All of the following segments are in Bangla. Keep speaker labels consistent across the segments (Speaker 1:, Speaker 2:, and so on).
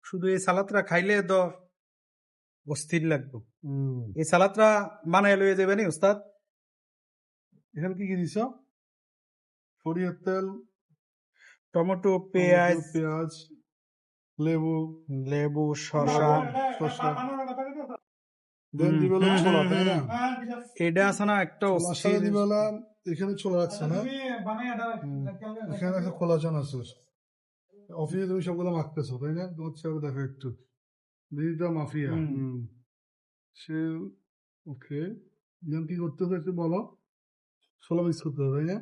Speaker 1: শুধু এই সালাদটা খাইলে তো অস্থির লাগবে। এই সালাদটা বানায় লইয়ে যাবেন উস্তাদ।
Speaker 2: এখানে কি কি দিছ? সরিষার তেল,
Speaker 1: টমেটো, পেঁয়াজ,
Speaker 2: লেবু,
Speaker 1: লেবু, শসা।
Speaker 2: দেন দিবেলা ছোলা, তাই না?
Speaker 1: এটা আছে না একটা
Speaker 2: ছোলার সাথে দিবেলা এখানে ছোলা রাখছো না? এখানে একটা খোলা চান আছে। অফিসে তুমি সবগুলো মাখতেছো, তাই না? তোমার চেহারা দেখো একটু। দিদিটা মাফিয়া। সে ওকে। যেন কি করতে হবে একটু বলো। ছোলা মিক্স করতে হবে, তাই না?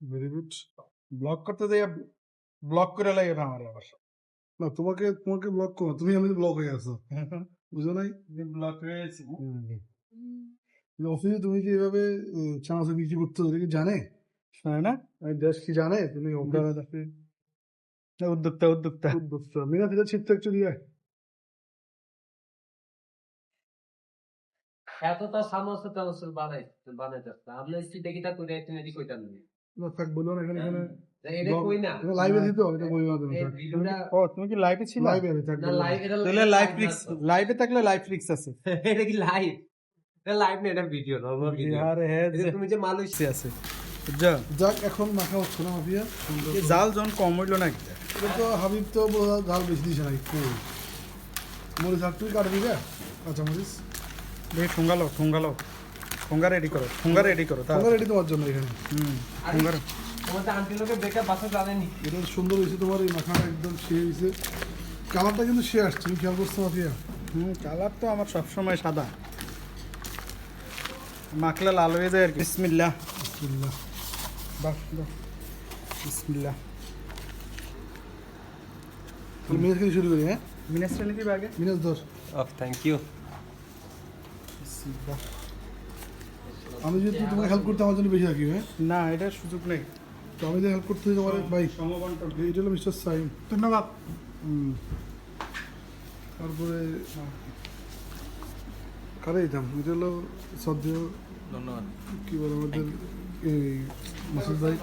Speaker 2: Very good.
Speaker 1: ব্লক করতে যাই ব্লক করে লাগে না আমার আবার।
Speaker 2: না তোমাকে ব্লক করো, তুমি আমি ব্লক হয়ে আছো, বুঝো নাই?
Speaker 1: ব্লক হয়েছে।
Speaker 2: অফিসে তুমি যে এভাবে চানাচুর বিক্রি করতে এটা কি জানে?
Speaker 1: না
Speaker 2: আমি দেশ কি জানে তুমি
Speaker 1: উদ্যোক্তা
Speaker 2: উদ্যোক্তা মিনা ফিরে ছিটতে একটু দিয়ে
Speaker 3: এত তো সামোসা টামোসা বানাইতেছে আপনি স্ট্রিটে গিয়ে কইরা তুমি এদিকে কইতাম না
Speaker 2: থাক বলো না এখানে
Speaker 3: এটা কই না
Speaker 2: লাইভে দিতে হবে, এটা বলি না তুমি।
Speaker 3: এই ভিডিওটা
Speaker 1: ও তুমি কি লাইভে ছিল?
Speaker 2: লাইভে আমি থাক
Speaker 3: না লাইভ এটা
Speaker 1: তাহলে লাইভ ফিক্স, লাইভে থাকলে লাইভ ফিক্স আছে।
Speaker 3: এটা কি লাইভ? এটা লাইভ না, এটা ভিডিও নরমাল ভিডিও।
Speaker 1: আরে হ্যাঁ,
Speaker 3: এটা তুমি যে মালয়েশিয়া
Speaker 1: আছে যা
Speaker 2: যাক এখন মাখা হচ্ছে না মাফিয়া।
Speaker 1: এই জাল জন কম হইলো না।
Speaker 2: এটা তো হাবিব তো জাল বেশি দিছে না একটু মরিচ আর তুই কাটবি রে কাঁচা মরিচ
Speaker 1: দেখি ঠুঙ্গা রেডি করো
Speaker 2: তোমার রেডি তোমার জন্য এখানে।
Speaker 1: ঠুঙ্গা
Speaker 3: তোমাদের আন্টি লোকে বেকআপ বাসা জানেনি
Speaker 2: এটা সুন্দর হয়েছে তোমার এই মাখাটা একদম সে হয়েছে। কালারটা কিন্তু সে আসছে, তুমি খেয়াল করছো মাফিয়া?
Speaker 1: কালার তো আমার সবসময় সাদা, মাখলে লাল হয়ে যায় আর কি। বিসমিল্লাহ বাহ বিসমিল্লাহ।
Speaker 2: তাহলে মিনাজ থেকে শুরু করি। হ্যাঁ
Speaker 1: মিনাসটা নাকি আগে
Speaker 2: মিনাজ ধর।
Speaker 3: অফ থ্যাংক ইউ
Speaker 2: আমি যদি তোমাকে হেল্প করতে আমার জন্য বেশি রাখি। হ্যাঁ
Speaker 1: না, এটার সুযোগ নেই।
Speaker 2: তো আমি যে হেল্প করতে তোমার ভাই
Speaker 1: সমবন্টন।
Speaker 2: এটা হলো মিস্টার সাইম,
Speaker 1: ধন্যবাদ।
Speaker 2: তারপরে কারে দিতাম এটা হলো সদ্য
Speaker 3: ধন্যবাদ
Speaker 2: কি বলে আমাদের এই মাসুদ ভাই।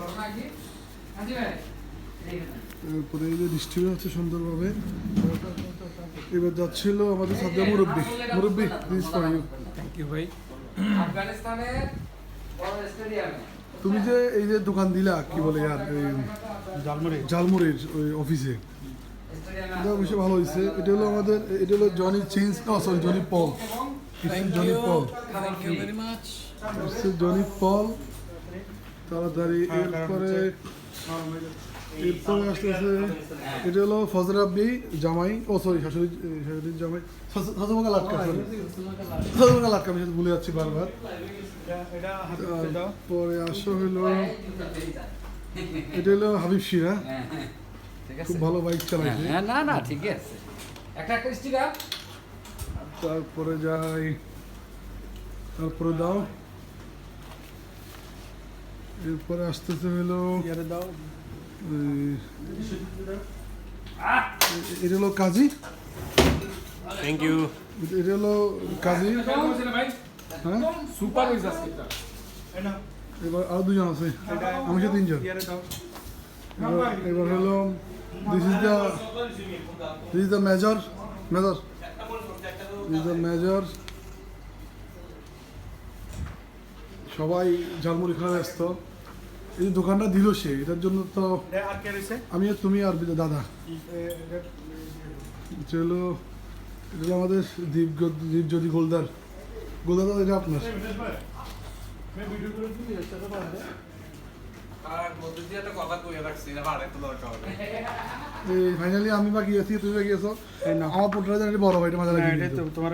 Speaker 2: তারপরে এই যে ডিস্ট্রিবিউট হচ্ছে সুন্দরভাবে। এবার যাচ্ছিল আমাদের সদ্য মুরব্বী please for you.
Speaker 1: Thank you ভাই।
Speaker 3: আফগানিস্তানের বড় স্টেডিয়ামে
Speaker 2: তুমি যে এই যে দোকান দিলা কি বলে আর জালমুড়ির ওই অফিসে, এটা অবশ্যই ভালো হয়েছে। এটা হলো আমাদের এটা হলো জনি চেঞ্জ সরি জনি পল। জনি পল তাড়াতাড়ি। এরপরে আসতেছে এটা হলো ফজর রাব্বি জামাই, ও সরি শাশুড়ির জামাই শাশুমাকা লাটকা, আমি সাথে ভুলে যাচ্ছি বারবার। পরে আসো হলো এটা হলো হাবিব শিরা, খুব ভালো বাইক চালাইছে।
Speaker 3: না ঠিক আছে একটা স্টিকার।
Speaker 2: তারপরে যাই, তারপরে দাও। এরপরে আসতেছে হলো
Speaker 1: দাও।
Speaker 2: এটা হলো কাজী,
Speaker 3: থ্যাংক ইউ
Speaker 2: এটা হলো কাজী। হ্যাঁ
Speaker 3: সুপার হইছে
Speaker 2: এবার আরো দুজন আছে, আমি সাথে তিনজন। এবার হলো দিস ইজ দ্য মেজর। সবাই ঝালমুড়ি খাওয়া ব্যস্ত। এই যে দোকানটা দিল সে, এটার জন্য তো আমি আর তুমি আর দাদা। চলো এটা হলো আমাদের দীপজ্যোতি গোলদার। এটা আপনার। ফাইনালি আমি বাকি আছি, তুমি বাকি আছো। আমার পোটরা বড় ভাইটা মজা লাগে
Speaker 1: তোমার